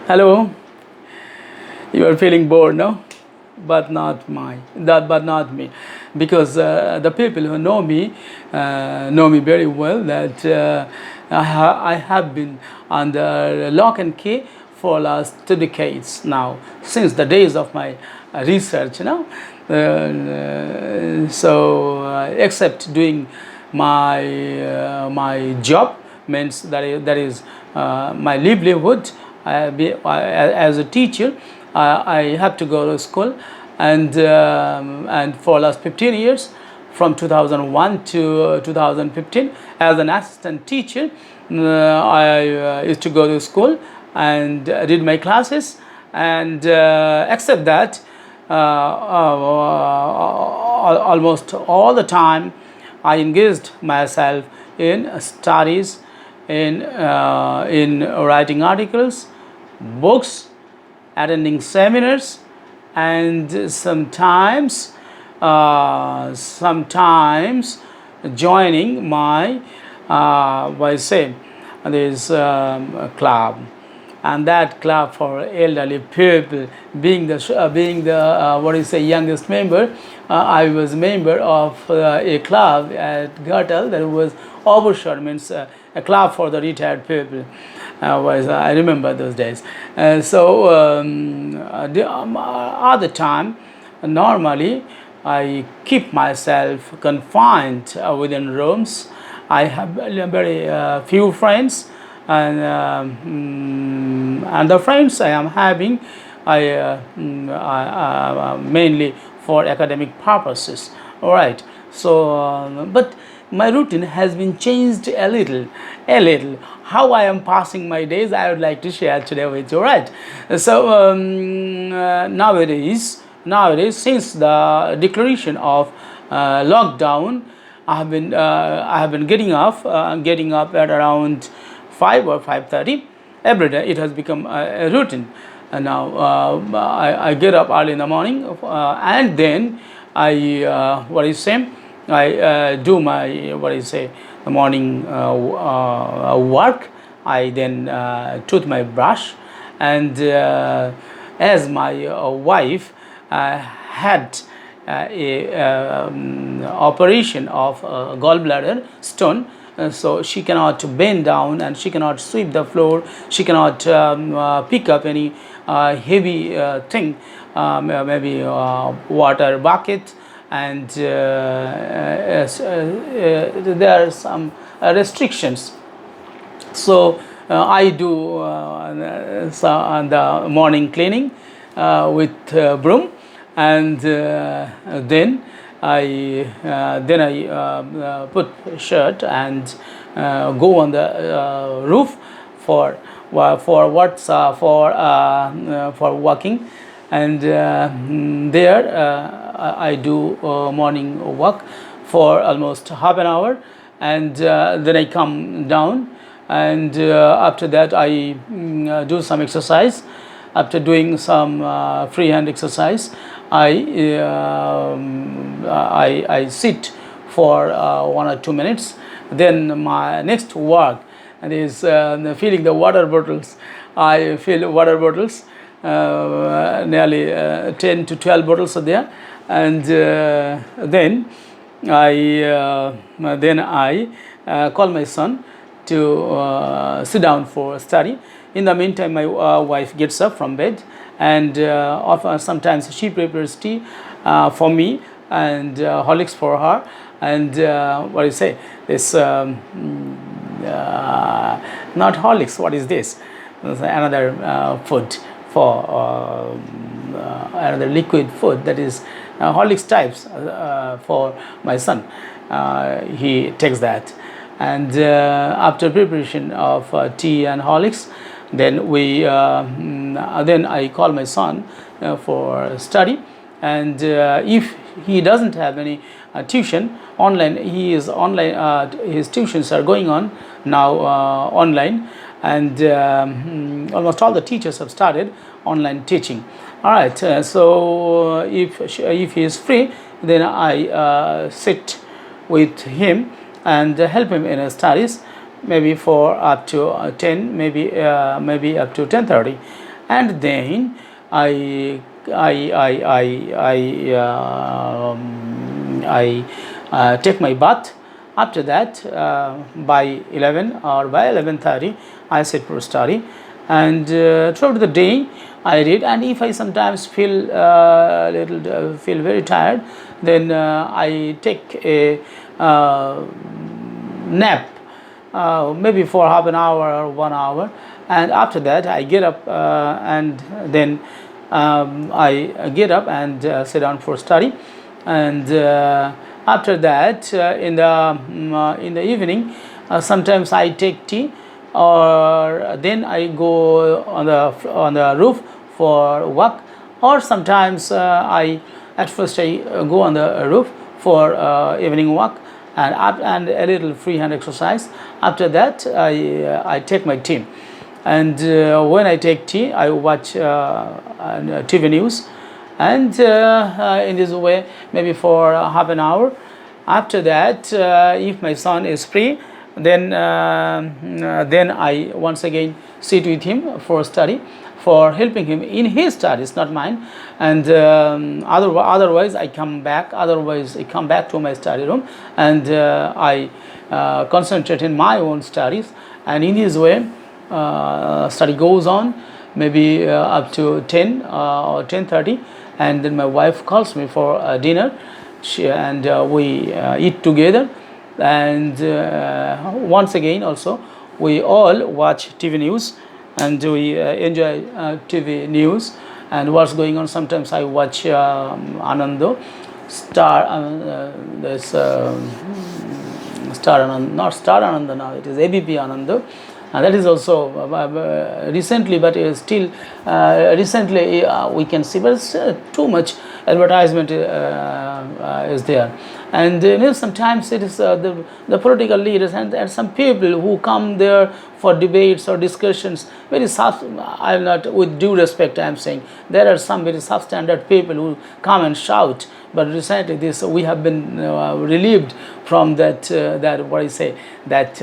Hello, you are feeling bored, no? But not my but not me, because the people who know me very well. That I have been under lock and key for last 2 decades now, since the days of my research. Except doing my job, means that is my livelihood. As a teacher, I have to go to school, and for last 15 years, from 2001 to 2015, as an assistant teacher, I used to go to school and read my classes, and except that, almost all the time I engaged myself in studies, in writing articles, books, attending seminars, and sometimes joining my what I say this club, and that club for elderly people. Being the what is say youngest member, I was member of a club at Gertel that was overshot, means a club for the retired people. I remember those days. Other time, normally I keep myself confined within rooms. I have very few friends, and the friends I am having, I mainly for academic purposes. All right. But my routine has been changed a little. How I am passing my days, I would like to share today with you. All right. Nowadays, since the declaration of lockdown, I have been getting up at around 5 or 5:30 every day. It has become a routine. And now I get up early in the morning, and then I what is say I do my what is say the morning work. I then toothbrush, and as my wife had a operation of gallbladder stone, so she cannot bend down and she cannot sweep the floor. She cannot pick up any heavy thing, maybe water bucket, and there are some restrictions. So I do the morning cleaning with broom, and then I put shirt and go on the roof for for walking, and there I do morning walk for almost half an hour, and then I come down, and after that I do some exercise. After doing some freehand exercise, I sit for 1 or 2 minutes. Then my next work is filling the water bottles. I fill water bottles, nearly 10 to 12 bottles are there, and then I call my son to sit down for study. In the meantime, my wife gets up from bed, and often sometimes she prepares tea for me, and Horlicks for her, and what do you say? This not Horlicks. What is this? Another food for another liquid food, that is Horlicks types for my son. He takes that, and after preparation of tea and Horlicks, then I call my son for study, and if he doesn't have any tuition online, he is online. His tuitions are going on now online, and almost all the teachers have started online teaching. All right. If he is free, then I sit with him and help him in his studies, maybe for up to 10, maybe up to 10:30, and then I take my bath. After that, by 11 or by 11:30, I sit for study, and throughout the day I read. And if I sometimes feel feel very tired, then I take a nap, maybe for half an hour or 1 hour, and after that I get up, and then I get up and sit down for study, and after that, in the evening, sometimes I take tea, or then I go on the roof for walk, or sometimes I at first I go on the roof for evening walk, and a little free hand exercise. After that, I take my tea, and when I take tea, I watch TV news, and in this way, maybe for half an hour. After that, if my son is free, then I once again sit with him for study, for helping him in his studies, not mine. And otherwise I come back. Otherwise I come back to my study room, and I concentrate in my own studies. And in this way, study goes on, maybe up to 10 or 10:30, and then my wife calls me for dinner. And we eat together, and once again also we all watch TV news, and we enjoy TV news and what's going on. Sometimes I watch Anando Star, this Star Anand, not Star Ananda now, it is ABP Anando. That is also recently, but still recently we can see, but too much advertisement is there. And sometimes it is the political leaders and some people who come there for debates or discussions. I am not, with due respect I am saying, there are some very substandard people who come and shout. But recently we have been relieved from that what I say, that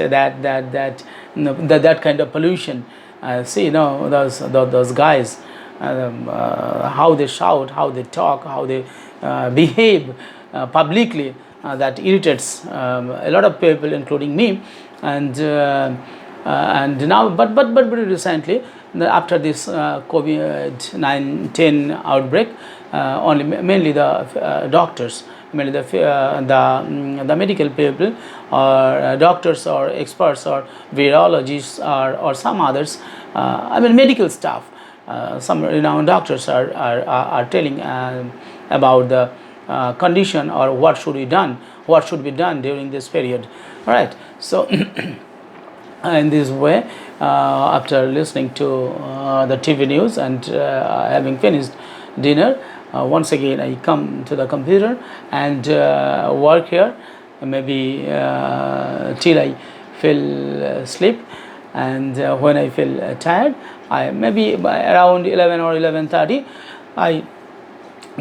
kind of pollution. See, those guys, how they shout, how they talk, how they behave publicly, that irritates a lot of people, including me. And now, but very recently, after this COVID-19 outbreak, only mainly the doctors, mainly the medical people, or doctors or experts or virologists, or some others, medical staff, some renowned doctors are telling about the condition, or what should be done during this period. All right, so in this way, after listening to the TV news and having finished dinner, once again I come to the computer and work here, maybe till I feel sleep. And when I feel tired, I maybe by around 11 or 11:30, I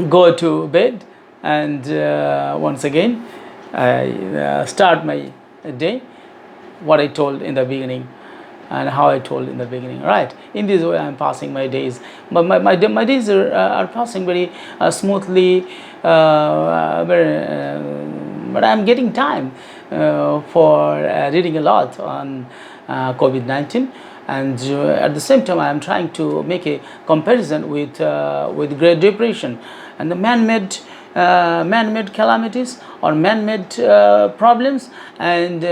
go to bed, and once again I start my day, what I told in the beginning and how I told in the beginning. Right, in this way I'm passing my days, but my days are passing very smoothly, but I'm getting time for reading a lot on COVID-19. And at the same time I am trying to make a comparison with Great Depression and the man-made calamities, or man-made problems, and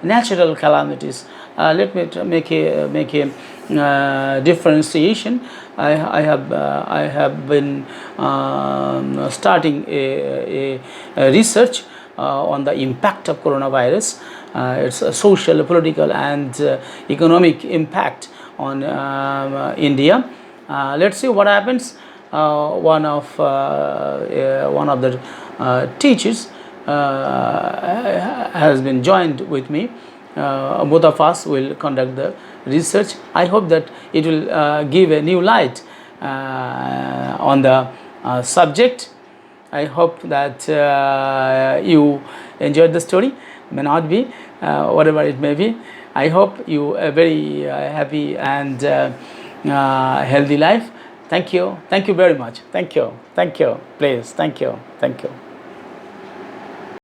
natural calamities. Let me make a differentiation. I have been starting a research on the impact of coronavirus, its social, political, and economic impact on India. Let's see what happens. One of the teachers has been joined with me. Both of us will conduct the research. I hope that it will give a new light on the subject. I hope that you enjoyed the story. May not be, whatever it may be. I hope you are very happy and healthy life. Thank you very much. Thank you, please, thank you.